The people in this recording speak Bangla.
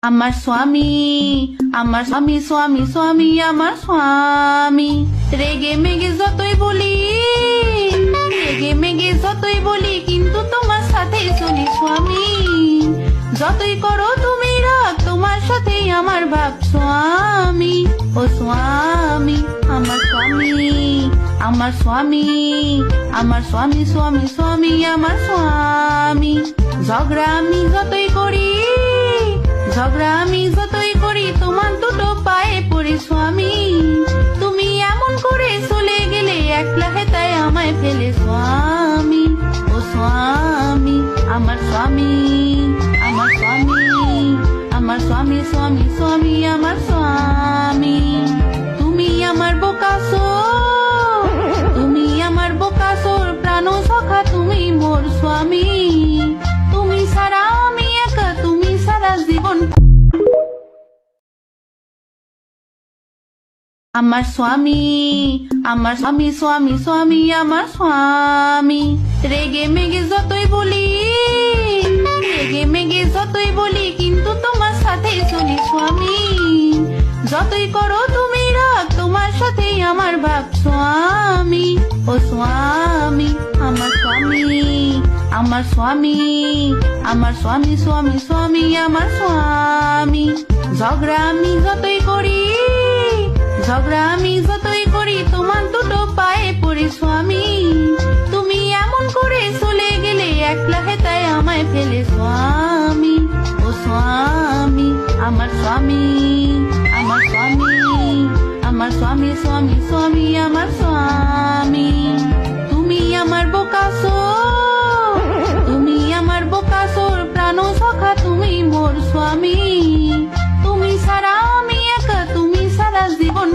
আমার স্বামী, আমার স্বামী স্বামী স্বামী আমার স্বামী। রেগে মেগে যতই বলি, রেগে মেগে যতই বলি, কিন্তু তোমার সাথে চলি স্বামী। যতই করো তুমি রাগ, তোমার সাথেই আমার ভাব স্বামী। ও স্বামী, আমার স্বামী, আমার স্বামী, আমার স্বামী স্বামী স্বামী আমার স্বামী। ঝগড়া আমি যতই করি, ঝগড়া আমি যতই করি, তোমার দুটো পায়ে পড়ি স্বামী। তুমি এমন করে চলে গেলে, একলা হেতায় আমায় ফেলে স্বামী। ও স্বামী, আমার স্বামী, আমার স্বামী, আমার স্বামী স্বামী স্বামী আমার স্বামী। তুমি আমার বোকাসোর, তুমি আমার বোকাসোর, প্রাণ সখা তুমি মোর স্বামী। তুমি সারা আমি একা, তুমি সারা জীবন। আমার স্বামী, আমার স্বামী স্বামী স্বামী আমার স্বামী। রেগে মেগে যতই বলি, রেগে মেগে যতই বলি, কিন্তু তোমার সাথে চলি স্বামী। যতই করো তুমি রাগ, তোমার সাথেই আমার ভাব স্বামী। ও স্বামী, আমার স্বামী, আমার স্বামী, আমার স্বামী স্বামী স্বামী আমার স্বামী। ঝগড়া আমি যতই করি, ঝগড়া আমি যতই করি, তোমার দুটো পায়ে পড়ি স্বামী। তুমি এমন করে চলে গেলে, একলা হেতায় আমায় ফেলে স্বামী। ও স্বামী, আমার স্বামী, আমার স্বামী, আমার স্বামী স্বামী স্বামী আমার স্বামী। তুমি আমার বোকাসোর, তুমি আমার বোকাসোর, প্রাণ সখা তুমি মোর স্বামী। তুমি সারা আমি একা, তুমি সারা জীবন।